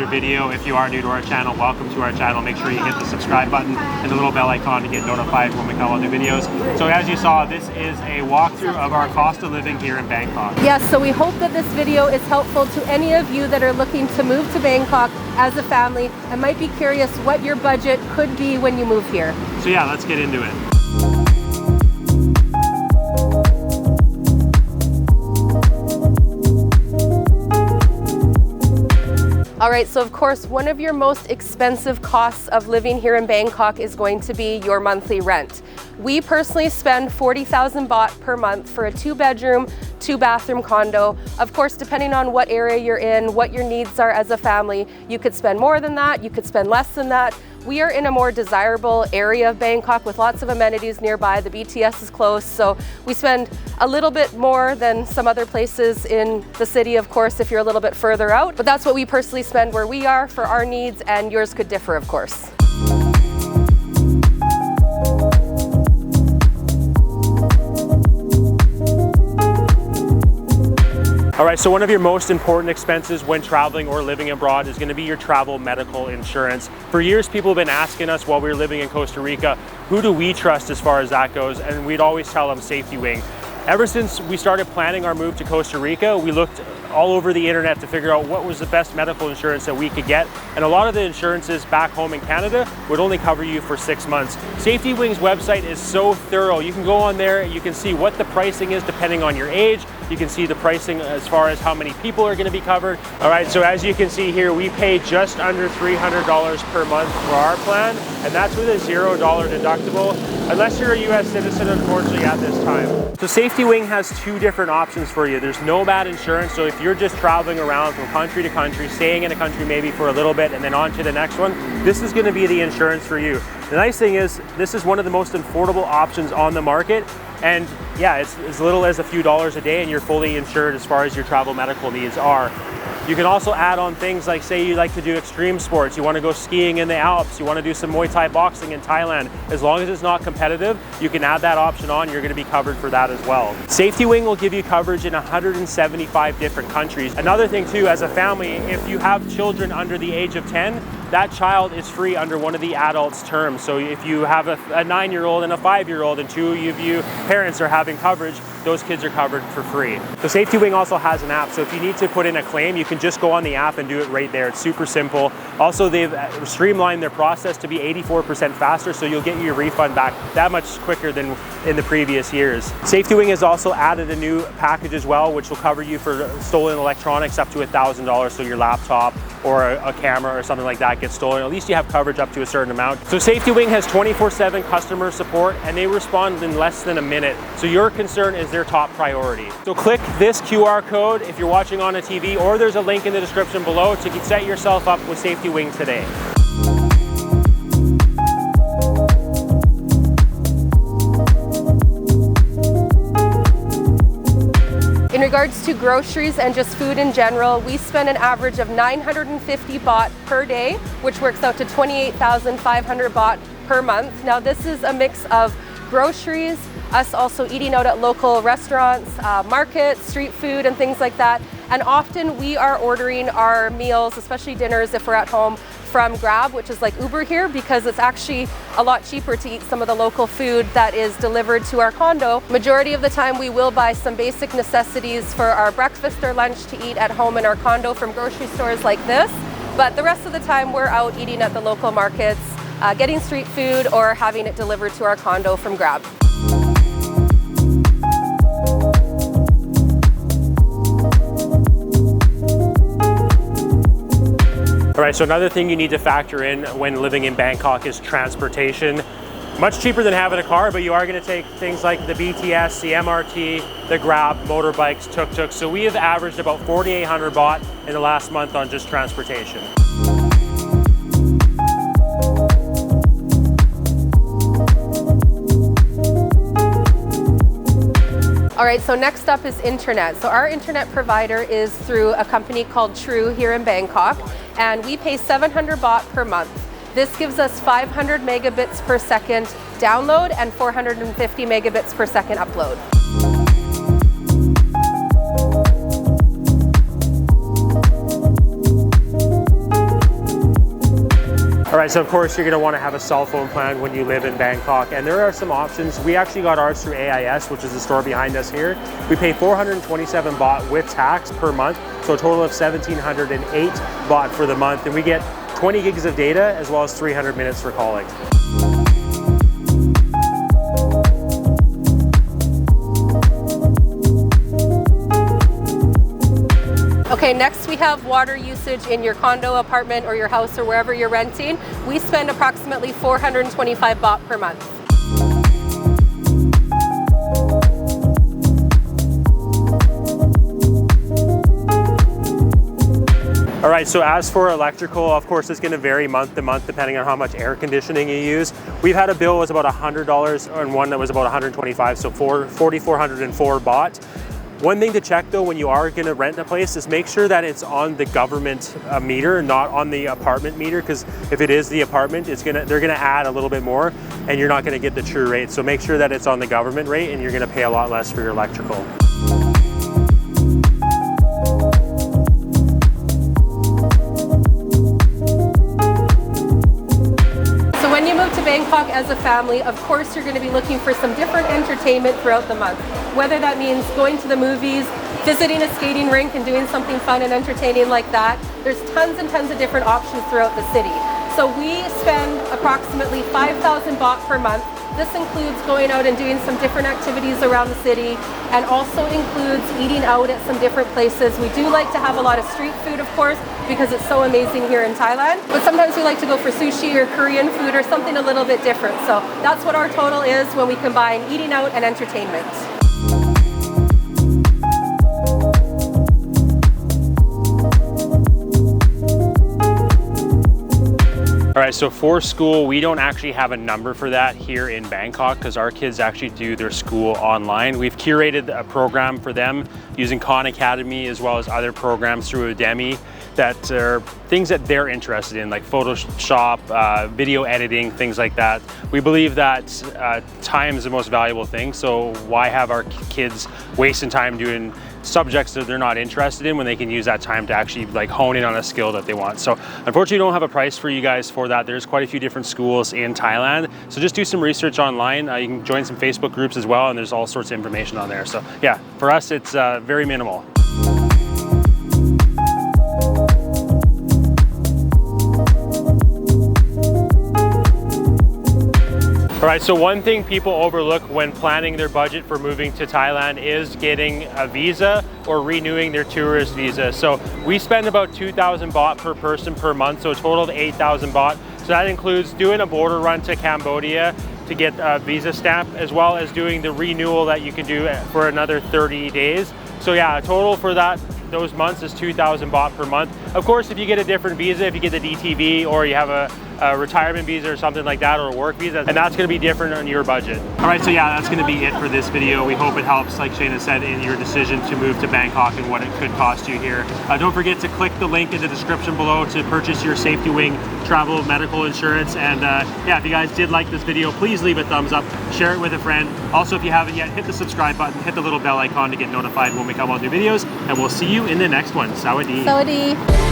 video. If you are new to our channel, welcome to our channel. Make sure you hit the subscribe button and the little bell icon to get notified when we come out with new videos. So as you saw, this is a walkthrough of our cost of living here in Bangkok. Yes, so we hope that this video is helpful to any of you that are looking to move to Bangkok as a family and might be curious what your budget could be when you move here. So yeah, let's get into it. All right, so of course, one of your most expensive costs of living here in Bangkok is going to be your monthly rent. We personally spend 40,000 baht per month for a 2-bedroom, 2-bathroom condo. Of course, depending on what area you're in, what your needs are as a family, you could spend more than that, you could spend less than that. We are in a more desirable area of Bangkok with lots of amenities nearby. The BTS is close, so we spend a little bit more than some other places in the city, of course, if you're a little bit further out. But that's what we personally spend where we are for our needs, and yours could differ, of course. All right, so one of your most important expenses when traveling or living abroad is going to be your travel medical insurance. For years, people have been asking us while we were living in Costa Rica, who do we trust as far as that goes? And we'd always tell them Safety Wing. Ever since we started planning our move to Costa Rica, we looked all over the internet to figure out what was the best medical insurance that we could get. And a lot of the insurances back home in Canada would only cover you for 6 months. Safety Wing's website is so thorough. You can go on there, you can see what the pricing is depending on your age. You can see the pricing as far as how many people are going to be covered. All right, so as you can see here, we pay just under $300 per month for our plan, and that's with a $0 deductible, unless you're a US citizen, unfortunately, at this time. So Safety Wing has 2 different options for you. There's Nomad insurance, so if you're just traveling around from country to country, staying in a country maybe for a little bit and then on to the next one, this is going to be the insurance for you. The nice thing is, this is one of the most affordable options on the market. And yeah, it's as little as a few dollars a day and you're fully insured as far as your travel medical needs are. You can also add on things like, say you like to do extreme sports, you want to go skiing in the Alps, you want to do some Muay Thai boxing in Thailand. As long as it's not competitive, you can add that option on, you're going to be covered for that as well. Safety Wing will give you coverage in 175 different countries. Another thing too, as a family, if you have children under the age of 10, that child is free under one of the adults' terms. So if you have a 9-year-old and a 5-year-old and 2 of you parents are having coverage, those kids are covered for free. So Safety Wing also has an app, so if you need to put in a claim, you can just go on the app and do it right there. It's super simple. Also, they've streamlined their process to be 84% faster, so you'll get your refund back that much quicker than in the previous years. Safety Wing has also added a new package as well, which will cover you for stolen electronics up to $1,000, so your laptop or a camera or something like that gets stolen. At least you have coverage up to a certain amount. So Safety Wing has 24/7 customer support and they respond in less than a minute. So your concern is their top priority. So click this QR code if you're watching on a TV, or there's a link in the description below to set yourself up with Safety Wing today. In regards to groceries and just food in general, we spend an average of 950 baht per day, which works out to 28,500 baht per month. Now this is a mix of groceries, us also eating out at local restaurants, markets, street food and things like that. And often we are ordering our meals, especially dinners if we're at home, from Grab, which is like Uber here, because it's actually a lot cheaper to eat some of the local food that is delivered to our condo. Majority of the time we will buy some basic necessities for our breakfast or lunch to eat at home in our condo from grocery stores like this, but the rest of the time we're out eating at the local markets, getting street food or having it delivered to our condo from Grab. All right, so another thing you need to factor in when living in Bangkok is transportation. Much cheaper than having a car, but you are going to take things like the BTS, the MRT, the Grab, motorbikes, tuk-tuks. So we have averaged about 4,800 baht in the last month on just transportation. All right, so next up is internet. So our internet provider is through a company called True here in Bangkok, and we pay 700 baht per month. This gives us 500 megabits per second download and 450 megabits per second upload. All right, so of course you're gonna wanna have a cell phone plan when you live in Bangkok, and there are some options. We actually got ours through AIS, which is the store behind us here. We pay 427 baht with tax per month, so a total of 1,708 baht for the month, and we get 20 gigs of data as well as 300 minutes for calling. Okay, next we have water usage in your condo, apartment, or your house, or wherever you're renting. We spend approximately 425 baht per month. All right, so as for electrical, of course, it's gonna vary month to month depending on how much air conditioning you use. We've had a bill that was about $100 and one that was about 125, so 4,404 baht. One thing to check though when you are gonna rent a place is make sure that it's on the government meter, not on the apartment meter, because if it is the apartment, they're gonna add a little bit more and you're not gonna get the true rate. So make sure that it's on the government rate and you're gonna pay a lot less for your electrical. Bangkok as a family, of course you're going to be looking for some different entertainment throughout the month. Whether that means going to the movies, visiting a skating rink and doing something fun and entertaining like that. There's tons and tons of different options throughout the city. So we spend approximately 5,000 baht per month. This includes going out and doing some different activities around the city and also includes eating out at some different places. We do like to have a lot of street food, of course, because it's so amazing here in Thailand. But sometimes we like to go for sushi or Korean food or something a little bit different. So that's what our total is when we combine eating out and entertainment. All right, so for school, we don't actually have a number for that here in Bangkok because our kids actually do their school online. We've curated a program for them using Khan Academy as well as other programs through Udemy that are things that they're interested in, like Photoshop, video editing, things like that. We believe that time is the most valuable thing, so why have our kids wasting time doing subjects that they're not interested in when they can use that time to actually like hone in on a skill that they want. So unfortunately, we don't have a price for you guys for that. There's quite a few different schools in Thailand. So just do some research online. You can join some Facebook groups as well, and there's all sorts of information on there. So yeah, for us, it's very minimal. All right, so one thing people overlook when planning their budget for moving to Thailand is getting a visa or renewing their tourist visa. So we spend about 2,000 baht per person per month, so a total of 8,000 baht. So that includes doing a border run to Cambodia to get a visa stamp, as well as doing the renewal that you can do for another 30 days. So yeah, a total for those months is 2,000 baht per month. Of course, if you get a different visa, if you get the DTV or you have a retirement visa or something like that, or a work visa, and that's going to be different on your budget. All right, so yeah, that's going to be it for this video. We hope it helps, like Shayna said, in your decision to move to Bangkok and what it could cost you here. Don't forget to click the link in the description below to purchase your Safety Wing travel medical insurance. And yeah, if you guys did like this video, please leave a thumbs up, share it with a friend. Also, if you haven't yet, hit the subscribe button, hit the little bell icon to get notified when we come out with new videos, and we'll see you in the next one. Sawadee. Sawadee.